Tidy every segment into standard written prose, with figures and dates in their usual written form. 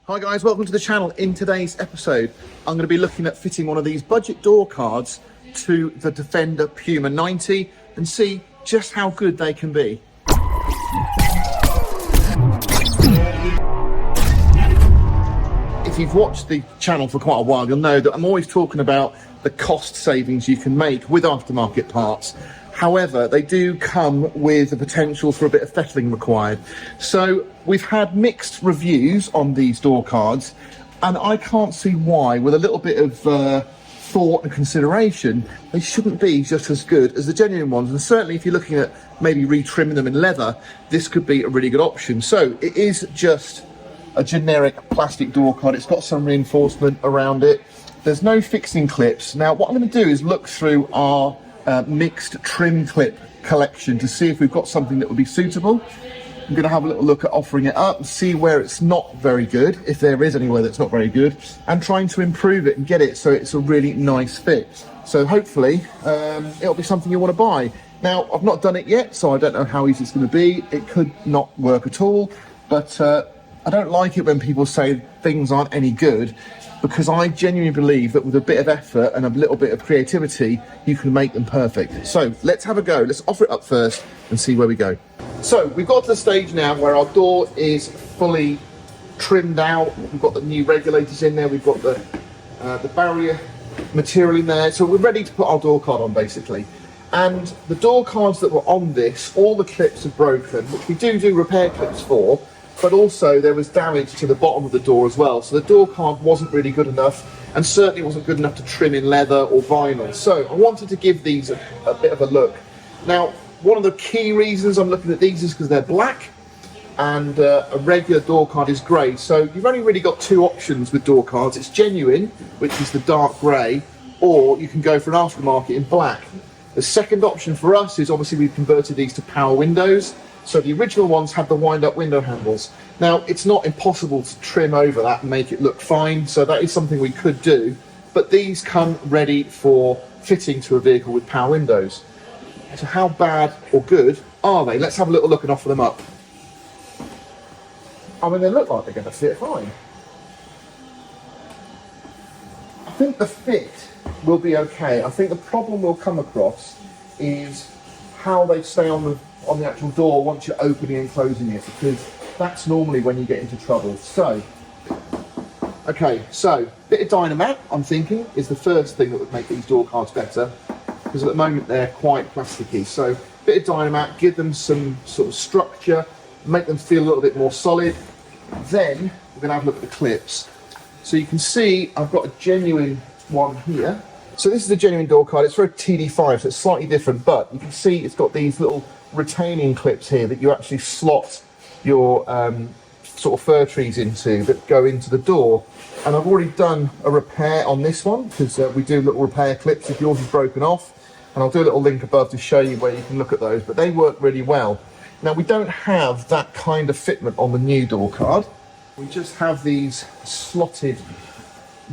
Hi guys, welcome to the channel. In today's episode, I'm going to be looking at fitting one of these budget door cards to the Defender Puma 90 and see just how good they can be. If you've watched the channel for quite a while, you'll know that I'm always talking about the cost savings you can make with aftermarket parts. However, they do come with the potential for a bit of fettling required. So we've had mixed reviews on these door cards, and I can't see why, with a little bit of thought and consideration, they shouldn't be just as good as the genuine ones. And certainly if you're looking at maybe retrimming them in leather, this could be a really good option. So it is just a generic plastic door card. It's got some reinforcement around it. There's no fixing clips. Now what I'm going to do is look through our mixed trim clip collection to see if we've got something that would be suitable. I'm going to have a little look at offering it up and see where it's not very good, if there is anywhere that's not very good, and trying to improve it and get it so it's a really nice fit. So hopefully it'll be something you want to buy. Now I've not done it yet, so I don't know how easy it's going to be. It could not work at all, but I don't like it when people say things aren't any good, because I genuinely believe that with a bit of effort and a little bit of creativity, you can make them perfect. So let's have a go. Let's offer it up first and see where we go. So we've got to the stage now where our door is fully trimmed out. We've got the new regulators in there. We've got the barrier material in there. So we're ready to put our door card on, basically. And the door cards that were on this, all the clips are broken, which we do repair clips for, but also there was damage to the bottom of the door as well. So the door card wasn't really good enough, and certainly wasn't good enough to trim in leather or vinyl. So I wanted to give these a bit of a look. Now, one of the key reasons I'm looking at these is because they're black, and a regular door card is grey. So you've only really got two options with door cards. It's genuine, which is the dark grey, or you can go for an aftermarket in black. The second option for us is obviously we've converted these to power windows. So the original ones had the wind-up window handles. Now, it's not impossible to trim over that and make it look fine, so that is something we could do, but these come ready for fitting to a vehicle with power windows. So how bad or good are they? Let's have a little look and offer them up. I mean, they look like they're going to fit fine. I think the fit will be okay. I think the problem we'll come across is how they stay on the actual door once you're opening and closing it, because that's normally when you get into trouble. So, okay, so bit of Dynamat, I'm thinking, is the first thing that would make these door cards better, because at the moment they're quite plasticky. So bit of Dynamat, give them some sort of structure, make them feel a little bit more solid. Then we're going to have a look at the clips. So you can see I've got a genuine one here. So this is a genuine door card. It's for a TD5, so it's slightly different, but you can see it's got these little retaining clips here that you actually slot your sort of fir trees into that go into the door. And I've already done a repair on this one, because we do little repair clips if yours is broken off, and I'll do a little link above to show you where you can look at those, but they work really well. Now, we don't have that kind of fitment on the new door card. We just have these slotted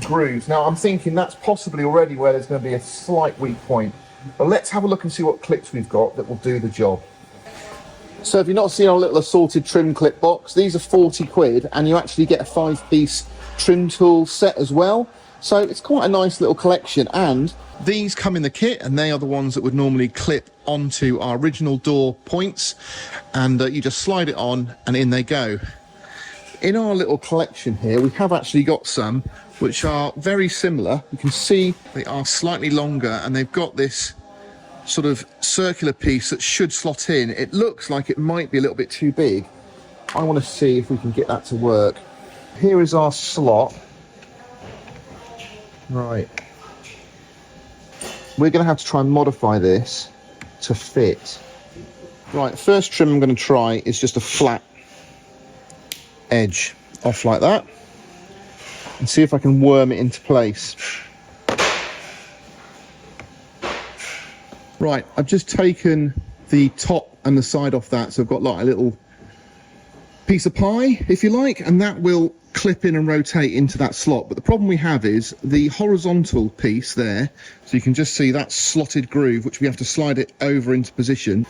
grooves. Now I'm thinking that's possibly already where there's going to be a slight weak point, but let's have a look and see what clips we've got that will do the job. So if you've not seen our little assorted trim clip box, these are 40 quid, and you actually get a 5-piece trim tool set as well. So it's quite a nice little collection, and these come in the kit, and they are the ones that would normally clip onto our original door points, and you just slide it on and in they go. In our little collection here, we have actually got some which are very similar. You can see they are slightly longer, and they've got this sort of circular piece that should slot in. It looks like it might be a little bit too big. I want to see if we can get that to work. Here is our slot. Right. We're going to have to try and modify this to fit. Right, first trim I'm going to try is just a flat edge off like that, and see if I can worm it into place. Right, I've just taken the top and the side off that, so I've got like a little piece of pie, if you like, and that will clip in and rotate into that slot. But the problem we have is the horizontal piece there, so you can just see that slotted groove, which we have to slide it over into position,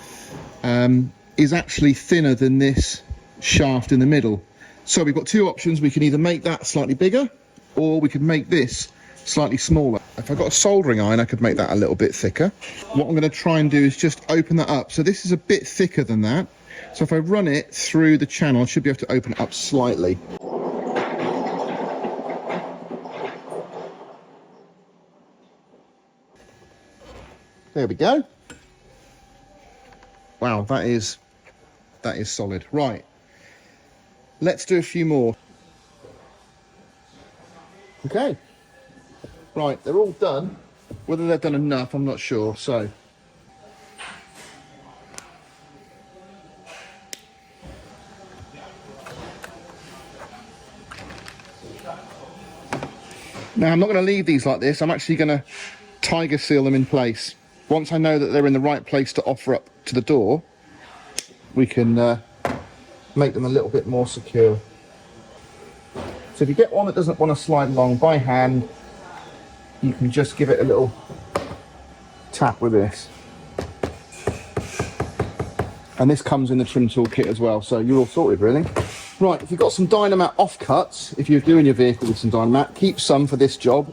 is actually thinner than this shaft in the middle. So we've got two options. We can either make that slightly bigger, or we could make this slightly smaller. If I've got a soldering iron, I could make that a little bit thicker. What I'm going to try and do is just open that up. So this is a bit thicker than that. So if I run it through the channel, I should be able to open it up slightly. There we go. Wow, that is solid. Right, let's do a few more. Okay, right, they're all done. Whether they've done enough, I'm not sure. So now I'm not going to leave these like this. I'm actually going to tiger seal them in place. Once I know that they're in the right place to offer up to the door, we can make them a little bit more secure. So if you get one that doesn't want to slide along by hand, you can just give it a little tap with this. And this comes in the trim tool kit as well, so you're all sorted really. Right, if you've got some Dynamat offcuts, if you're doing your vehicle with some Dynamat, keep some for this job,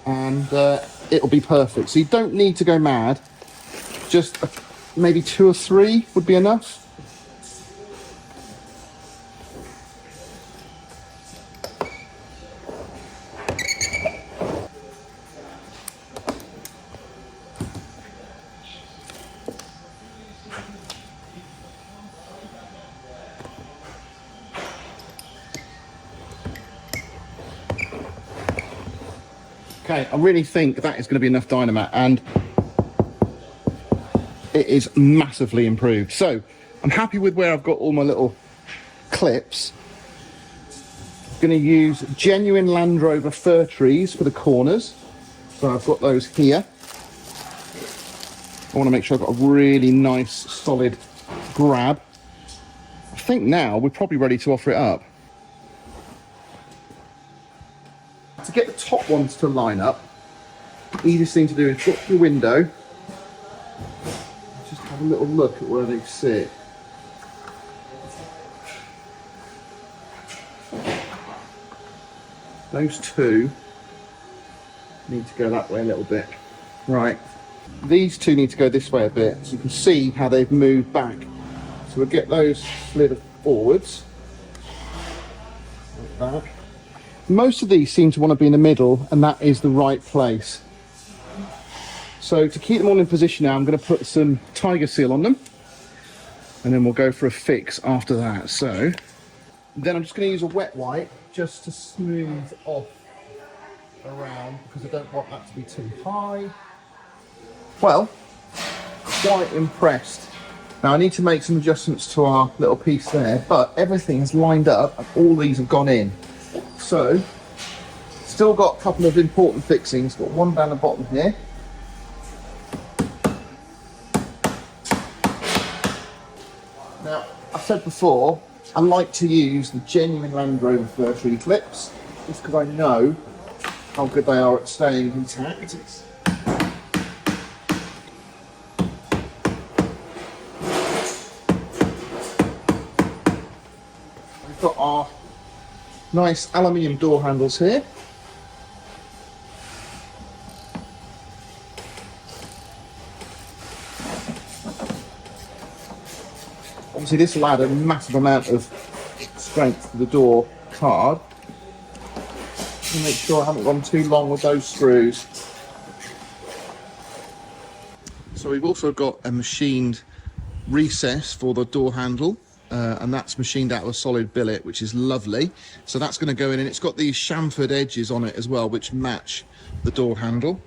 and it'll be perfect. So you don't need to go mad, just maybe 2 or 3 would be enough. Okay, I really think that is going to be enough Dynamat, and it is massively improved. So I'm happy with where I've got all my little clips. I'm going to use genuine Land Rover fir trees for the corners. So I've got those here. I want to make sure I've got a really nice solid grab. I think now we're probably ready to offer it up. To get the top ones to line up, the easiest thing to do is drop your window, just have a little look at where they sit. Those two need to go that way a little bit. Right, these two need to go this way a bit, so you can see how they've moved back. So we'll get those slid forwards, like that. Most of these seem to want to be in the middle, and that is the right place. So to keep them all in position now, I'm going to put some tiger seal on them, and then we'll go for a fix after that. So then I'm just going to use a wet wipe just to smooth off around, because I don't want that to be too high. Well, quite impressed. Now I need to make some adjustments to our little piece there, but everything is lined up and all these have gone in. So, still got a couple of important fixings. Got one down the bottom here. Now, I said before, I like to use the genuine Land Rover fir tree clips, just because I know how good they are at staying intact. We've got our nice aluminium door handles here. Obviously this will add a massive amount of strength to the door card. And make sure I haven't gone too long with those screws. So we've also got a machined recess for the door handle. And that's machined out of a solid billet, which is lovely. So that's going to go in, and it's got these chamfered edges on it as well, which match the door handle.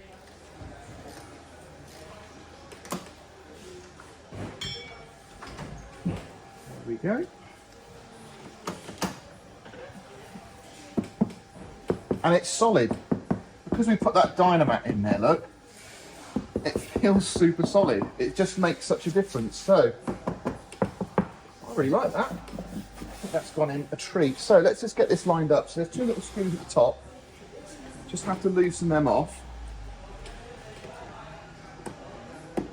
There we go. And it's solid. Because we put that Dynamat in there, look, it feels super solid. It just makes such a difference. So I really like that. I think that's gone in a treat. So let's just get this lined up. So there's 2 little screws at the top. Just have to loosen them off.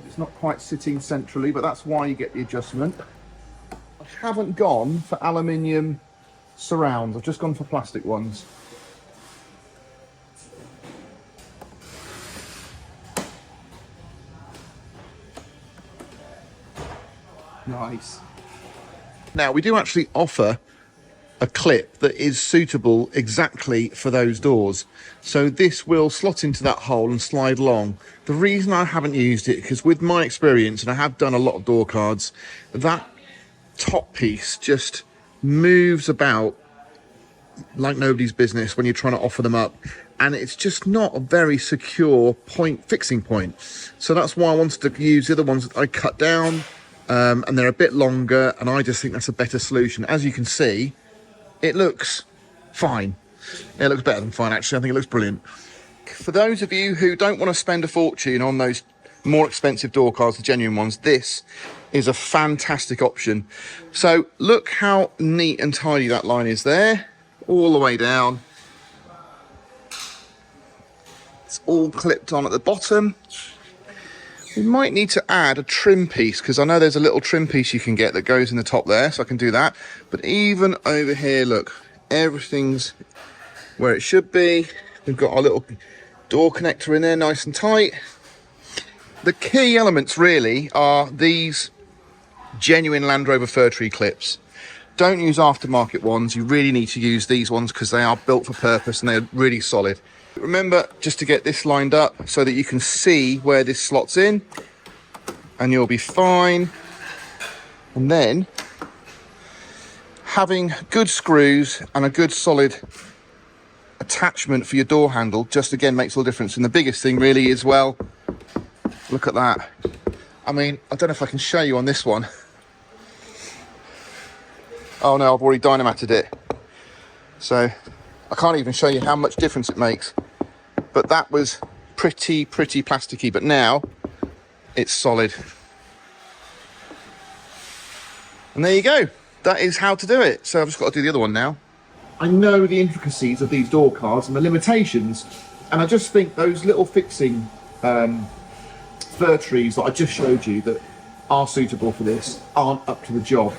It's not quite sitting centrally, but that's why you get the adjustment. I haven't gone for aluminium surround. I've just gone for plastic ones. Nice. Now, we do actually offer a clip that is suitable exactly for those doors. So this will slot into that hole and slide along. The reason I haven't used it, because with my experience, and I have done a lot of door cards, that top piece just moves about like nobody's business when you're trying to offer them up, and it's just not a very secure fixing point. So that's why I wanted to use the other ones that I cut down, and they're a bit longer, and I just think that's a better solution. As you can see, it looks fine. It looks better than fine, actually. I think it looks brilliant. For those of you who don't want to spend a fortune on those more expensive door cards, the genuine ones, this is a fantastic option. So look how neat and tidy that line is there, all the way down. It's all clipped on at the bottom. We might need to add a trim piece, because I know there's a little trim piece you can get that goes in the top there, so I can do that. But even over here, look, everything's where it should be. We've got our little door connector in there, nice and tight. The key elements really are these genuine Land Rover fir tree clips. Don't use aftermarket ones. You really need to use these ones because they are built for purpose and they're really solid. Remember just to get this lined up so that you can see where this slots in, and you'll be fine. And then having good screws and a good solid attachment for your door handle just again makes all the difference. And the biggest thing really is, well, look at that. I mean, I don't know if I can show you on this one. Oh no, I've already dynamated it, so I can't even show you how much difference it makes. But that was pretty plasticky, but now it's solid. And there you go. That is how to do it. So I've just got to do the other one now. I know the intricacies of these door cards and the limitations, and I just think those little fixing fir trees that I just showed you that are suitable for this aren't up to the job.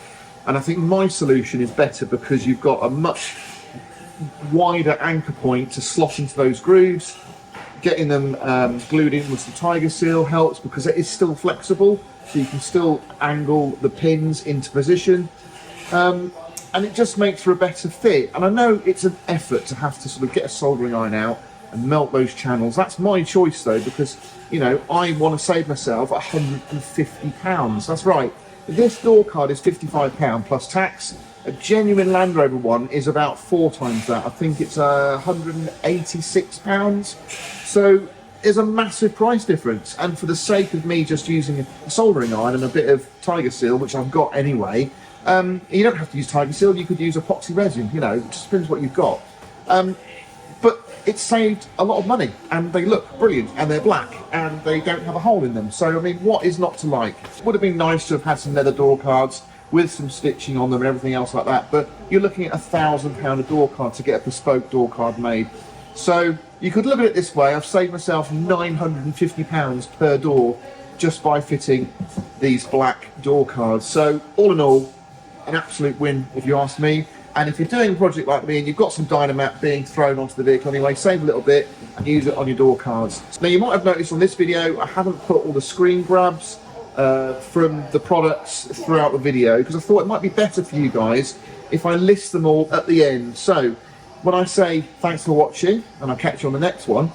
And I think my solution is better because you've got a much wider anchor point to slot into those grooves. Getting them glued in with some Tiger Seal helps because it is still flexible, so you can still angle the pins into position, and it just makes for a better fit. And I know it's an effort to have to sort of get a soldering iron out and melt those channels. That's my choice though, because you know I want to save myself £150. That's right. This door card is £55 plus tax. A genuine Land Rover one is about 4 times that. I think it's £186. So there's a massive price difference. And for the sake of me just using a soldering iron and a bit of Tiger Seal, which I've got anyway, you don't have to use Tiger Seal. You could use epoxy resin. You know, it just depends what you've got. But it saved a lot of money, and they look brilliant, and they're black, and they don't have a hole in them. So I mean, what is not to like? It would have been nice to have had some leather door cards with some stitching on them and everything else like that, but you're looking at £1,000 a door card to get a bespoke door card made. So you could look at it this way: I've saved myself £950 per door just by fitting these black door cards. So all in all, an absolute win if you ask me. And if you're doing a project like me and you've got some Dynamat being thrown onto the vehicle anyway, save a little bit and use it on your door cards. Now you might have noticed on this video I haven't put all the screen grabs from the products throughout the video, because I thought it might be better for you guys if I list them all at the end. So when I say thanks for watching and I'll catch you on the next one,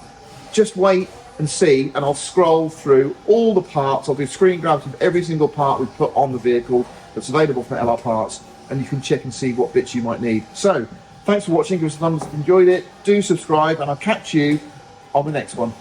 just wait and see, and I'll scroll through all the parts. I'll do screen grabs of every single part we've put on the vehicle that's available from LR Parts, and you can check and see what bits you might need. So thanks for watching. Give us a thumbs up if you enjoyed it. Do subscribe, and I'll catch you on the next one.